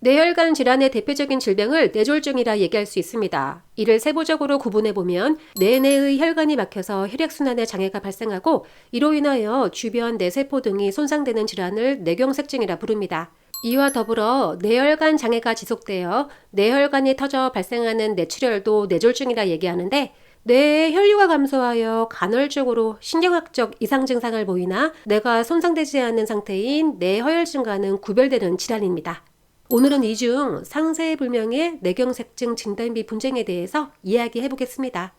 뇌혈관 질환의 대표적인 질병을 뇌졸중이라 얘기할 수 있습니다. 이를 세부적으로 구분해보면 뇌내의 혈관이 막혀서 혈액순환에 장애가 발생하고 이로 인하여 주변 뇌세포 등이 손상되는 질환을 뇌경색증이라 부릅니다. 이와 더불어 뇌혈관 장애가 지속되어 뇌혈관이 터져 발생하는 뇌출혈도 뇌졸중이라 얘기하는데 뇌의 혈류가 감소하여 간헐적으로 신경학적 이상 증상을 보이나 뇌가 손상되지 않는 상태인 뇌허혈증과는 구별되는 질환입니다. 오늘은 이 중 상세불명의 뇌경색증 진단비 분쟁에 대해서 이야기해 보겠습니다.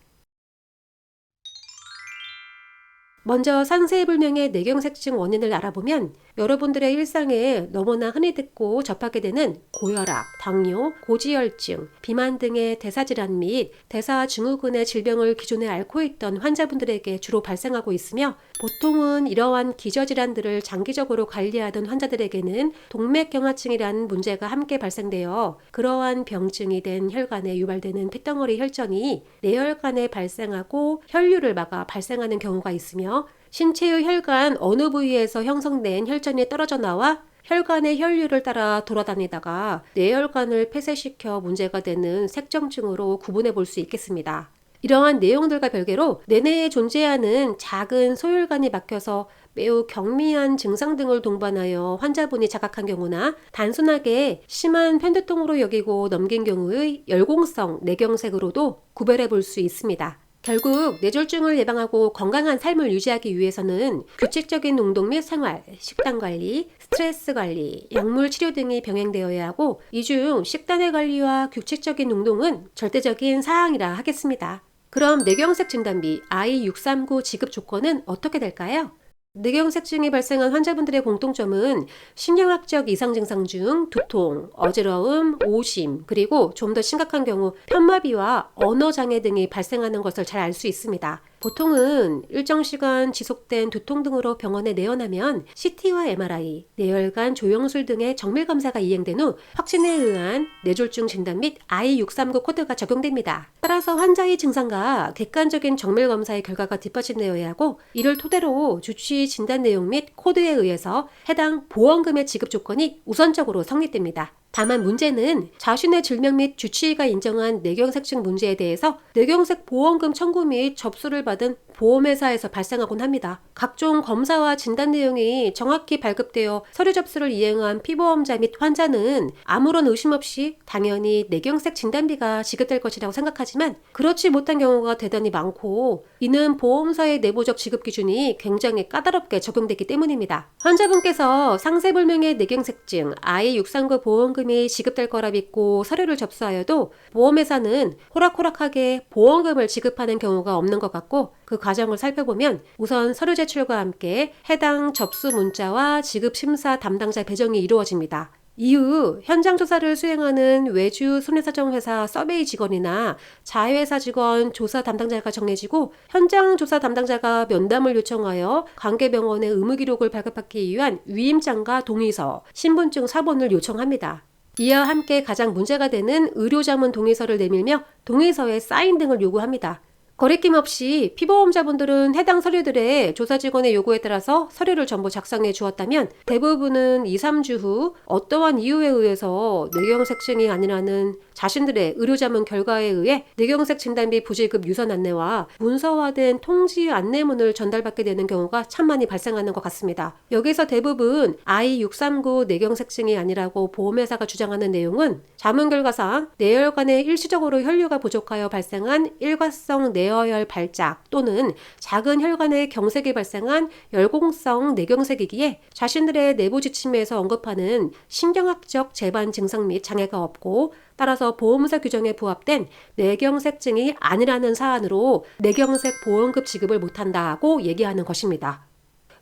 먼저 상세불명의 뇌경색증 원인을 알아보면 여러분들의 일상에 너무나 흔히 듣고 접하게 되는 고혈압, 당뇨, 고지혈증, 비만 등의 대사질환 및 대사증후군의 질병을 기존에 앓고 있던 환자분들에게 주로 발생하고 있으며 보통은 이러한 기저질환들을 장기적으로 관리하던 환자들에게는 동맥경화증이라는 문제가 함께 발생되어 그러한 병증이 된 혈관에 유발되는 핏덩어리 혈전이 뇌혈관에 발생하고 혈류를 막아 발생하는 경우가 있으며 신체의 혈관 어느 부위에서 형성된 혈전이 떨어져 나와 혈관의 혈류를 따라 돌아다니다가 뇌혈관을 폐쇄시켜 문제가 되는 색정증으로 구분해 볼 수 있겠습니다. 이러한 내용들과 별개로 뇌내에 존재하는 작은 소혈관이 막혀서 매우 경미한 증상 등을 동반하여 환자분이 자각한 경우나 단순하게 심한 편두통으로 여기고 넘긴 경우의 열공성 뇌경색으로도 구별해 볼 수 있습니다. 결국 뇌졸중을 예방하고 건강한 삶을 유지하기 위해서는 규칙적인 운동 및 생활, 식단 관리, 스트레스 관리, 약물 치료 등이 병행되어야 하고 이 중 식단의 관리와 규칙적인 운동은 절대적인 사항이라 하겠습니다. 그럼 뇌경색 진단비 I639 지급 조건은 어떻게 될까요? 뇌경색증이 발생한 환자분들의 공통점은 신경학적 이상 증상 중 두통, 어지러움, 오심, 그리고 좀 더 심각한 경우 편마비와 언어장애 등이 발생하는 것을 잘 알 수 있습니다. 보통은 일정 시간 지속된 두통 등으로 병원에 내원하면 CT와 MRI, 뇌혈관 조영술 등의 정밀 검사가 이행된 후 확진에 의한 뇌졸중 진단 및 I639 코드가 적용됩니다. 따라서 환자의 증상과 객관적인 정밀 검사의 결과가 뒷받침되어야 하고 이를 토대로 주치 진단 내용 및 코드에 의해서 해당 보험금의 지급 조건이 우선적으로 성립됩니다. 다만 문제는 자신의 질병 및 주치의가 인정한 뇌경색증 문제에 대해서 뇌경색 보험금 청구 및 접수를 받은 보험회사에서 발생하곤 합니다. 각종 검사와 진단 내용이 정확히 발급되어 서류 접수를 이행한 피보험자 및 환자는 아무런 의심 없이 당연히 뇌경색 진단비가 지급될 것이라고 생각하지만 그렇지 못한 경우가 대단히 많고 이는 보험사의 내부적 지급 기준이 굉장히 까다롭게 적용되기 때문입니다. 환자분께서 상세불명의 뇌경색증 I639 보험금이 지급될 거라 믿고 서류를 접수하여도 보험회사는 호락호락하게 보험금을 지급하는 경우가 없는 것 같고 그 과정을 살펴보면 우선 서류 제출과 함께 해당 접수 문자와 지급 심사 담당자 배정이 이루어집니다. 이후 현장 조사를 수행하는 외주 손해사정회사 서베이 직원이나 자회사 직원 조사 담당자가 정해지고 현장 조사 담당자가 면담을 요청하여 관계 병원의 의무 기록을 발급하기 위한 위임장과 동의서, 신분증 사본을 요청합니다. 이와 함께 가장 문제가 되는 의료자문 동의서를 내밀며 동의서에 사인 등을 요구합니다. 거리낌 없이 피보험자분들은 해당 서류들의 조사 직원의 요구에 따라서 서류를 전부 작성해 주었다면 대부분은 2, 3주 후 어떠한 이유에 의해서 뇌경색증이 아니라는 자신들의 의료자문 결과에 의해 뇌경색 진단비 부지급 유선 안내와 문서화된 통지 안내문을 전달받게 되는 경우가 참 많이 발생하는 것 같습니다. 여기서 대부분 I639 뇌경색증이 아니라고 보험회사가 주장하는 내용은 자문 결과상 뇌혈관에 일시적으로 혈류가 부족하여 발생한 일과성 뇌어혈 발작 또는 작은 혈관의 경색이 발생한 열공성 뇌경색이기에 자신들의 내부 지침에서 언급하는 신경학적 재반 증상 및 장애가 없고 따라서 보험사 규정에 부합된 뇌경색증이 아니라는 사안으로 뇌경색 보험금 지급을 못한다고 얘기하는 것입니다.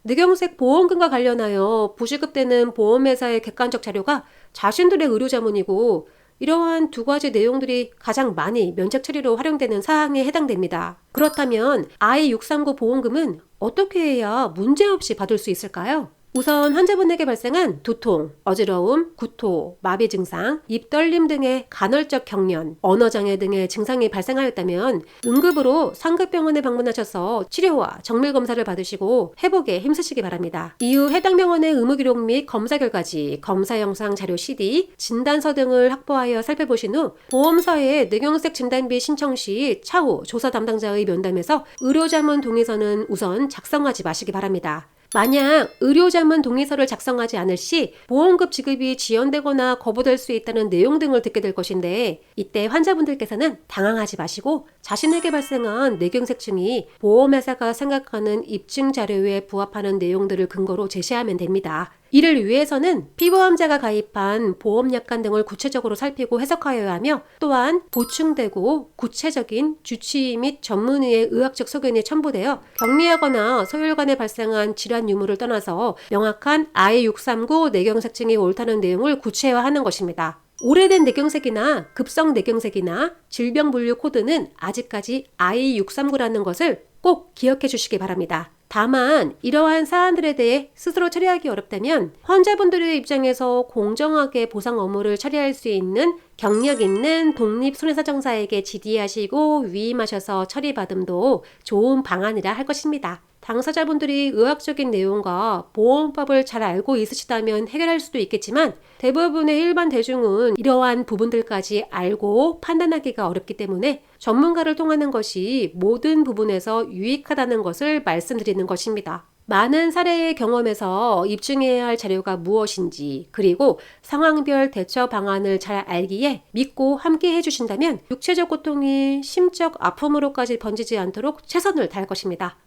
뇌경색 보험금과 관련하여 부지급되는 보험회사의 객관적 자료가 자신들의 의료자문이고 이러한 두 가지 내용들이 가장 많이 면책 처리로 활용되는 사항에 해당됩니다. 그렇다면 I639 보험금은 어떻게 해야 문제없이 받을 수 있을까요? 우선 환자분에게 발생한 두통, 어지러움, 구토, 마비 증상, 입 떨림 등의 간헐적 경련, 언어장애 등의 증상이 발생하였다면 응급으로 상급병원에 방문하셔서 치료와 정밀검사를 받으시고 회복에 힘쓰시기 바랍니다. 이후 해당 병원의 의무기록 및 검사 결과지, 검사 영상 자료 CD, 진단서 등을 확보하여 살펴보신 후 보험사에 뇌경색 진단비 신청 시 차후 조사 담당자의 면담에서 의료자문 동의서는 우선 작성하지 마시기 바랍니다. 만약 의료자문 동의서를 작성하지 않을 시 보험급 지급이 지연되거나 거부될 수 있다는 내용 등을 듣게 될 것인데, 이때 환자분들께서는 당황하지 마시고 자신에게 발생한 뇌경색증이 보험회사가 생각하는 입증 자료에 부합하는 내용들을 근거로 제시하면 됩니다. 이를 위해서는 피보험자가 가입한 보험약관 등을 구체적으로 살피고 해석하여야 하며, 또한 보충되고 구체적인 주치의 및 전문의의 의학적 소견이 첨부되어 경미하거나 소혈관에 발생한 질환 유무를 떠나서 명확한 I639 뇌경색증이 옳다는 내용을 구체화하는 것입니다. 오래된 뇌경색이나 급성 뇌경색이나 질병 분류 코드는 아직까지 I639라는 것을 꼭 기억해 주시기 바랍니다. 다만 이러한 사안들에 대해 스스로 처리하기 어렵다면 환자분들의 입장에서 공정하게 보상 업무를 처리할 수 있는 경력 있는 독립손해사정사에게 질의하시고 위임하셔서 처리받음도 좋은 방안이라 할 것입니다. 당사자분들이 의학적인 내용과 보험법을 잘 알고 있으시다면 해결할 수도 있겠지만, 대부분의 일반 대중은 이러한 부분들까지 알고 판단하기가 어렵기 때문에 전문가를 통하는 것이 모든 부분에서 유익하다는 것을 말씀드리는 것입니다. 많은 사례의 경험에서 입증해야 할 자료가 무엇인지, 그리고 상황별 대처 방안을 잘 알기에 믿고 함께 해주신다면 육체적 고통이 심적 아픔으로까지 번지지 않도록 최선을 다할 것입니다.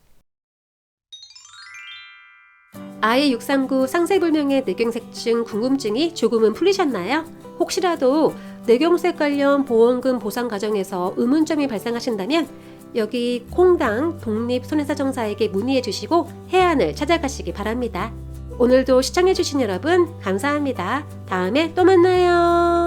I639 상세불명의 뇌경색증 궁금증이 조금은 풀리셨나요? 혹시라도 뇌경색 관련 보험금 보상 과정에서 의문점이 발생하신다면 여기 콩당 독립손해사정사에게 문의해 주시고 해안을 찾아가시기 바랍니다. 오늘도 시청해 주신 여러분 감사합니다. 다음에 또 만나요.